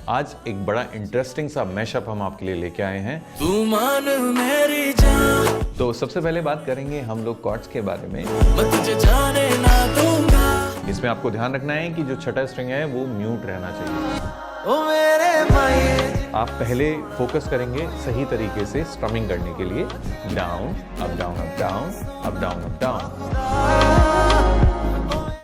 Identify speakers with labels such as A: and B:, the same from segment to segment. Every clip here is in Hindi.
A: आज एक बड़ा इंटरेस्टिंग सा मैशअप हम आपके लिए लेके आए हैं।
B: तू मान मेरी जान,
A: तो सबसे पहले बात करेंगे हम लोग कॉर्ड्स के बारे में।
B: मैं तुझे जाने ना दूंगा।
A: इसमें आपको ध्यान रखना है कि जो छठा स्ट्रिंग है वो म्यूट रहना चाहिए।
B: ओ मेरे भाई,
A: आप पहले फोकस करेंगे सही तरीके से स्ट्रमिंग करने के लिए। Down up down up down up down up down.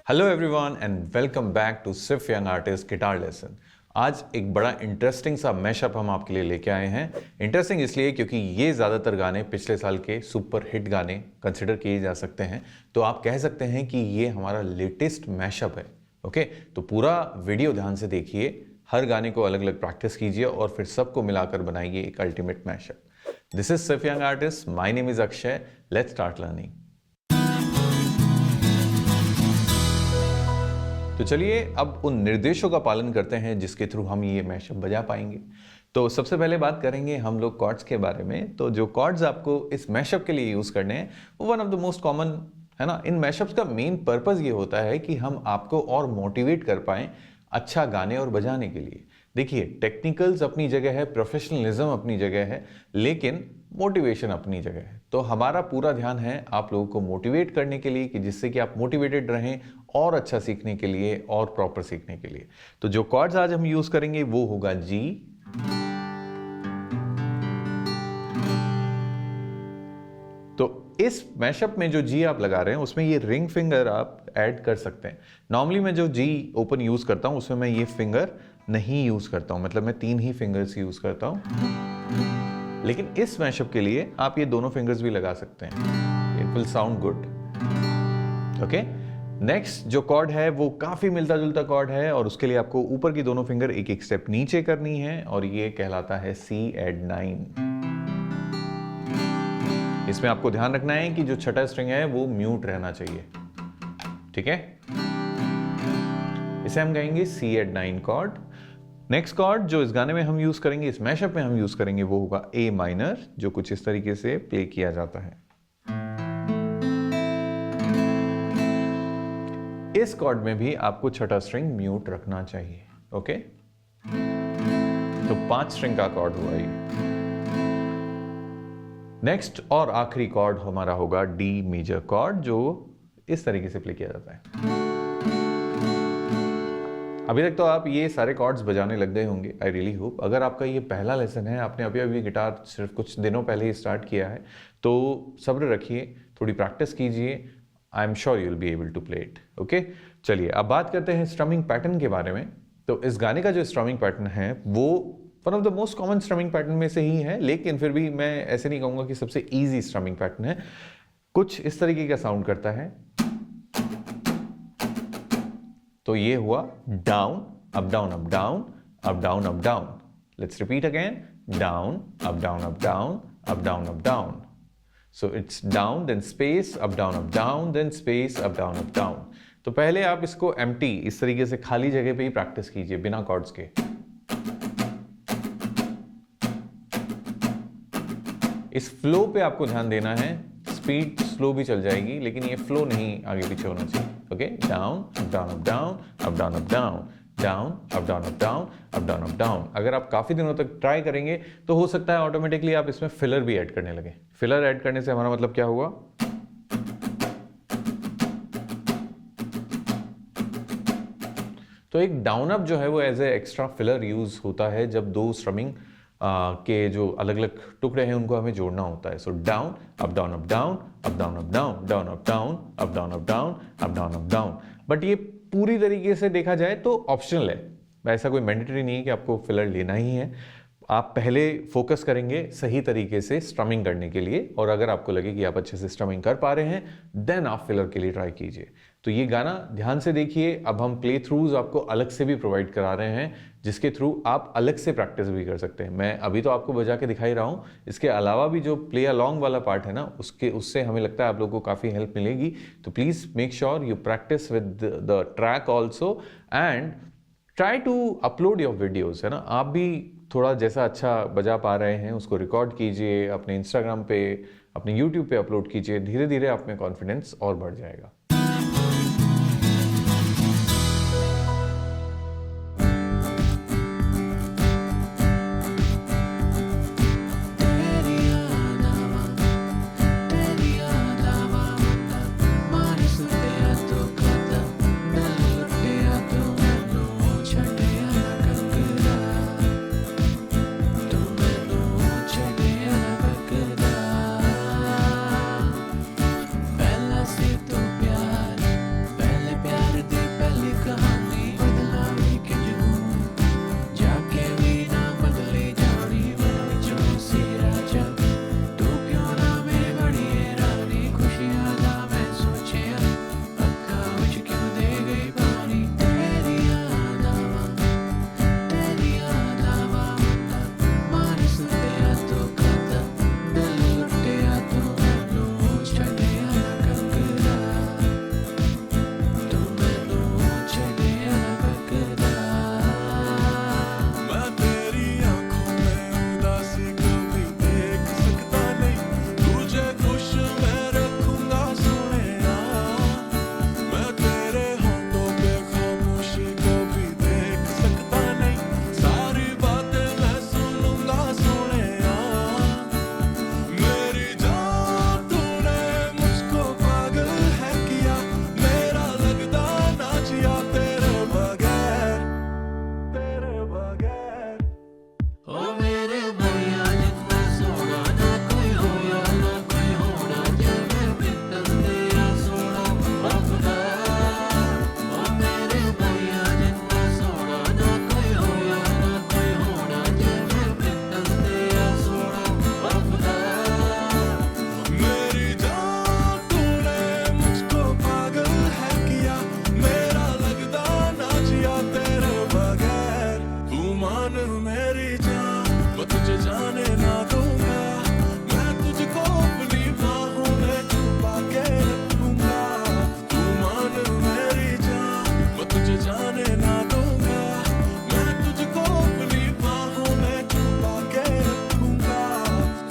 A: Hello everyone and welcome back to सिर्फ यंग आर्टिस्ट गिटार लेसन। आज एक बड़ा इंटरेस्टिंग सा मैशअप हम आपके लिए लेके आए हैं। इंटरेस्टिंग इसलिए क्योंकि ये ज़्यादातर गाने पिछले साल के सुपर हिट गाने कंसिडर किए जा सकते हैं। तो आप कह सकते हैं कि ये हमारा लेटेस्ट मैशअप है। ओके, तो पूरा वीडियो ध्यान से देखिए, हर गाने को अलग अलग प्रैक्टिस कीजिए और फिर सबको मिलाकर बनाइए एक अल्टीमेट मैशअप। दिस इज सिर्फ young artist, my name is Akshay. Let's start learning. तो चलिए अब उन निर्देशों का पालन करते हैं जिसके थ्रू हम ये मैशअप बजा पाएंगे। तो सबसे पहले बात करेंगे हम लोग कॉर्ड्स के बारे में। तो जो कॉर्ड्स आपको इस मैशअप के लिए यूज़ करने हैं वो one of the most common है ना। इन मैशअप्स का मेन पर्पज़ ये होता है कि हम आपको और मोटिवेट कर पाएँ अच्छा गाने और बजाने के लिए। देखिए, टेक्निकल्स अपनी जगह है, प्रोफेशनलिज्म अपनी जगह है, लेकिन मोटिवेशन अपनी जगह है। तो हमारा पूरा ध्यान है आप लोगों को मोटिवेट करने के लिए कि जिससे कि आप मोटिवेटेड रहें और अच्छा सीखने के लिए और प्रॉपर सीखने के लिए। तो जो कॉर्ड्स आज हम यूज करेंगे वो होगा जी, तो इस मैशअप में जो जी आप लगा रहे हैं उसमें ये रिंग फिंगर आप ऐड कर सकते हैं। नॉर्मली मैं जो जी ओपन यूज करता हूं उसमें मैं ये फिंगर नहीं यूज करता हूं, मतलब मैं 3 ही फिंगर्स यूज करता हूं। लेकिन इस मैशअप के लिए आप ये दोनों फिंगर्स भी लगा सकते हैं। It will sound good. Okay, next जो कॉर्ड है वो काफी मिलता जुलता कॉर्ड है और उसके लिए आपको ऊपर की दोनों फिंगर एक एक स्टेप नीचे करनी है और ये कहलाता है सी एड 9। इसमें आपको ध्यान रखना है कि जो छठा स्ट्रिंग है वो म्यूट रहना चाहिए। ठीक है, इसे हम कहेंगे सी एड 9 कॉर्ड। नेक्स्ट कॉर्ड जो इस गाने में हम यूज करेंगे, इस मैशअप में हम यूज करेंगे, वो होगा ए माइनर, जो कुछ इस तरीके से प्ले किया जाता है। इस कॉर्ड में भी आपको छठा स्ट्रिंग म्यूट रखना चाहिए। ओके, तो 5 स्ट्रिंग का कॉर्ड हुआ ये। नेक्स्ट और आखिरी कॉर्ड हमारा होगा डी मेजर कॉर्ड, जो इस तरीके से प्ले किया जाता है। अभी तक तो आप ये सारे कॉर्ड्स बजाने लग गए होंगे, आई रियली होप। अगर आपका ये पहला लेसन है, आपने अभी अभी गिटार सिर्फ कुछ दिनों पहले ही स्टार्ट किया है, तो सब्र रखिए, थोड़ी प्रैक्टिस कीजिए। I am sure you will be able to play it. Okay, चलिए अब बात करते हैं स्ट्रमिंग पैटर्न के बारे में। तो इस गाने का जो स्ट्रमिंग पैटर्न है वो one of the most common strumming pattern में से ही है, लेकिन फिर भी मैं ऐसे नहीं कहूंगा कि सबसे इजी स्ट्रमिंग पैटर्न है। कुछ इस तरीके का साउंड करता है। तो ये हुआ down up down up down up down up down. Let's repeat again, down up down up down up down up down. So it's down then space up down then space up down। तो पहले आप इसको empty इस तरीके से खाली जगह पे ही प्रैक्टिस कीजिए बिना कॉर्ड्स के। इस फ्लो पे आपको ध्यान देना है। स्पीड स्लो भी चल जाएगी लेकिन ये फ्लो नहीं आगे पीछे होना चाहिए। Okay, down up down up down up down up down, down up down up down up down up down. अगर आप काफी दिनों तक ट्राई करेंगे तो हो सकता है ऑटोमेटिकली आप इसमें फिलर भी ऐड करने लगे। फिलर ऐड करने से हमारा मतलब क्या हुआ, तो एक डाउन अप जो है वो as a extra filler use होता है जब दो स्ट्रमिंग के जो अलग अलग टुकड़े हैं उनको हमें जोड़ना होता है। So down up down up down up down up down down up down up down up down up down up down. But ये पूरी तरीके से देखा जाए तो ऑप्शनल है, ऐसा कोई मैंडेटरी नहीं है कि आपको फिलर लेना ही है। आप पहले फोकस करेंगे सही तरीके से स्ट्रमिंग करने के लिए और अगर आपको लगे कि आप अच्छे से स्ट्रमिंग कर पा रहे हैं देन आप फिलर के लिए ट्राई कीजिए। तो ये गाना ध्यान से देखिए। अब हम प्ले थ्रूज आपको अलग से भी प्रोवाइड करा रहे हैं जिसके थ्रू आप अलग से प्रैक्टिस भी कर सकते हैं। मैं अभी तो आपको बजा के दिखाई रहा हूँ, इसके अलावा भी जो प्ले अलॉन्ग वाला पार्ट है ना उससे हमें लगता है आप लोगों को काफ़ी हेल्प मिलेगी। तो please make sure you practice with the track also and try to upload your videos, है ना। आप भी थोड़ा जैसा अच्छा बजा पा रहे हैं उसको रिकॉर्ड कीजिए, अपने इंस्टाग्राम पे, अपने यूट्यूब पे अपलोड कीजिए। धीरे धीरे आप में कॉन्फिडेंस और बढ़ जाएगा।
B: मेरी जान, मैं तुझे जाने ना दूंगा, मैं तुझको अपनी बाहों में छुपा के रखूंगा। तू मान मेरी जान, मैं तुझे जाने ना दूंगा, मैं तुझको अपनी बाहों में छुपा के रखूंगा।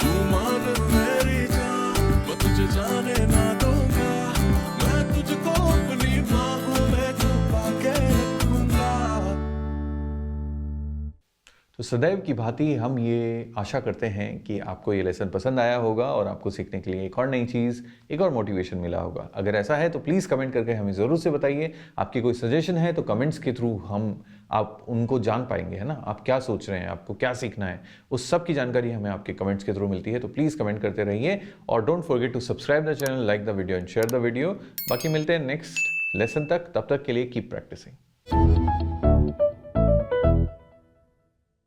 B: तू मान मेरी जान, मैं तुझे जाने ना दूंगा, मैं तुझको अपनी बाहों में छुपा के रखूंगा।
A: तो सदैव की भांति हम ये आशा करते हैं कि आपको ये लेसन पसंद आया होगा और आपको सीखने के लिए एक और नई चीज़, एक और मोटिवेशन मिला होगा। अगर ऐसा है तो प्लीज़ कमेंट करके हमें ज़रूर से बताइए। आपकी कोई सजेशन है तो कमेंट्स के थ्रू आप उनको जान पाएंगे, है ना। आप क्या सोच रहे हैं, आपको क्या सीखना है, उस सब की जानकारी हमें आपके कमेंट्स के थ्रू मिलती है। तो प्लीज़ कमेंट करते रहिए और don't forget to subscribe the channel, like the video and share the video. बाकी मिलते हैं नेक्स्ट लेसन तक, तब तक के लिए कीप प्रैक्टिसिंग।